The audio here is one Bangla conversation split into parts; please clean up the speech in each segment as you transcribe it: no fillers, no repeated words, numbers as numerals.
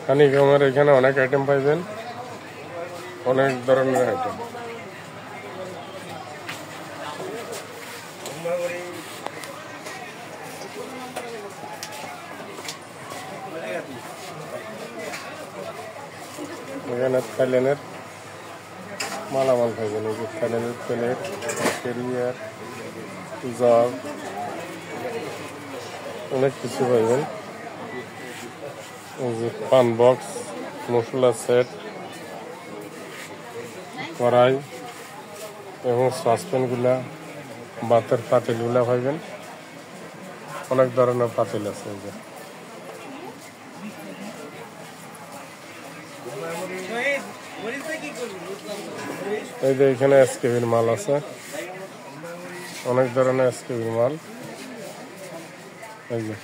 হানিকমের এখানে অনেক আইটেম পাইবেন, অনেক ধরনের আইটেম। এখানে থাইল্যান্ডের মালামাল পাইবেন, এই যে থাইল্যান্ডের প্লেট, ক্যারিয়ার, জগ, অনেক কিছু পাইবেন। এই যে পান বক্স, মশলা সেট, কড়াই এবং সসপ্যানগুলা, ভাতের পাতিলগুলা পাইবেন। অনেক ধরনের পাতিল আছে। এই যে এখানে এসকেবির মাল আছে, অনেক ধরনের এসকেবির মাল। এই যে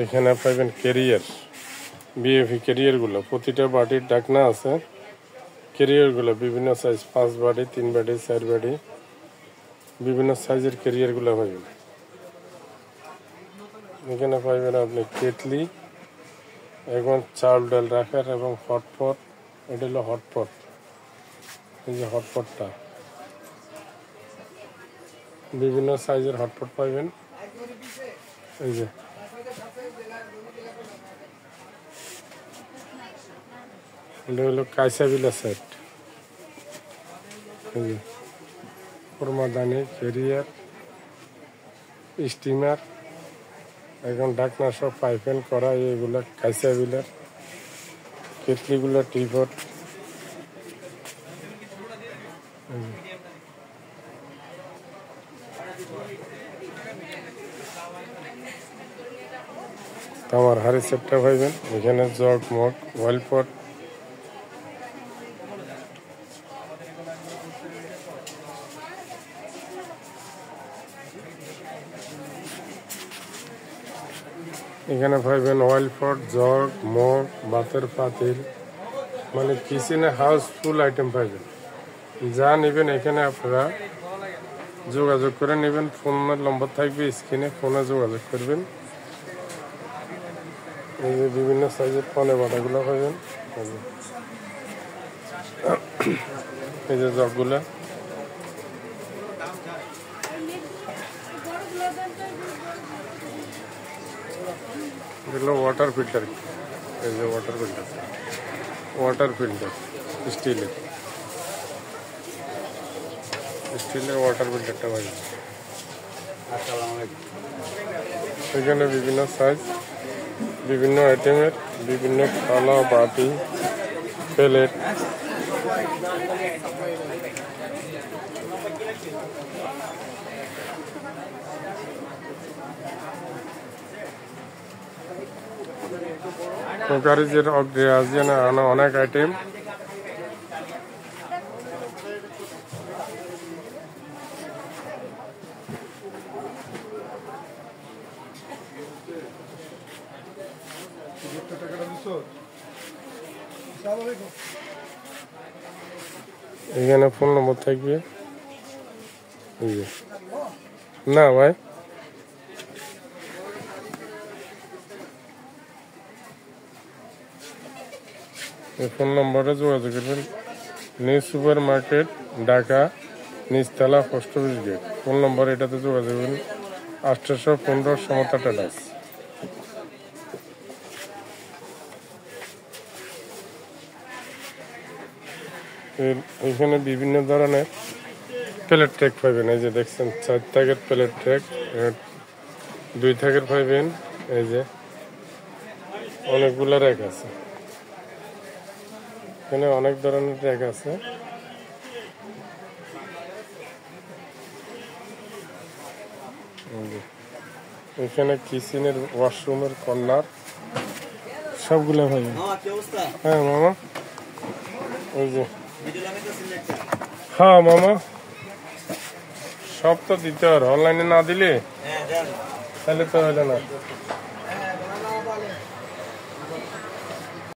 এখানে পাইবেন ক্যারিয়ার, বিএফি ক্যারিয়ারগুলো, প্রতিটা বাটির ঢাকনা আছে। ক্যারিয়ারগুলো বিভিন্ন সাইজ, 5 বাটি, 3 বাটি, 4 বাটি, বিভিন্ন সাইজের ক্যারিয়ারগুলো পাইবেন। এখানে পাইবেন আপনি কেটলি এবং চাল ডাল রাখার এবং হটপট। এটা হলো হটপট, এই যে হটপটটা, বিভিন্ন সাইজের হটপট পাইবেন। এই যে এটা হলো কাইসাবিলা সেট, এই যে কোরমাদানি, ক্যারিয়ার, স্টিমার, এখন ঢাকনা সব পাইপেন করা, এগুলো কাইসাবিলার। কেটলিগুলো টিপট, তামার হাড়ি সেটটা পাইবেন। এখানে জগ, মগ, ওয়েল পট, এখানে পাইবেন অয়েল পট, জগ, মগ, ভাতের পাতিল, মানে কিচেনে হাউসফুল আইটেম পাইবেন। যা নেবেন এখানে আপনারা যোগাযোগ করে নেবেন। ফোনের নম্বর থাকবে স্ক্রিনে, ফোনে যোগাযোগ করবেন। এই যে বিভিন্ন সাইজের ফোনে বাটাগুলো পাইবেন। এই যে জগগুলা, এগুলো ওয়াটার ফিল্টার। এই যে ওয়াটার ফিল্টার, স্টিলের ওয়াটার ফিল্টারটা পাইবেন। এখানে বিভিন্ন সাইজ, বিভিন্ন আইটেমের, বিভিন্ন থালা, বাটি, প্লেট। কুকারিজের অগ্রিয়াজিয়ানা আনা অনেক আইটেম। এখানে ফোন নম্বর থাকবে। না ভাই, এই ফোন নম্বরে যোগাযোগ করবেন। নিউ সুপার মার্কেট, ঢাকা, নিচতলা, post office gate. Phone number এটাতে যোগাযোগ করবেন। 815 সমতা টেলার্স। এখানে বিভিন্ন ধরনের প্লেট ট্র্যাক পাইবেন। এই যে দেখছেন 4 থাকের প্লেট ট্র্যাক, 2 থাকের পাইবেন। এই যে অনেকগুলো র্যাক আছে, এখানে অনেক ধরনের র্যাক আছে। এখানে কিচেনের, ওয়াশরুমের কর্নার সবগুলো পাইবেন। হ্যাঁ মামা, ওই যে হ্যাঁ মামা, সব তো দিতে হবে, অনলাইনে না দিলে তাহলে তো হইলো না।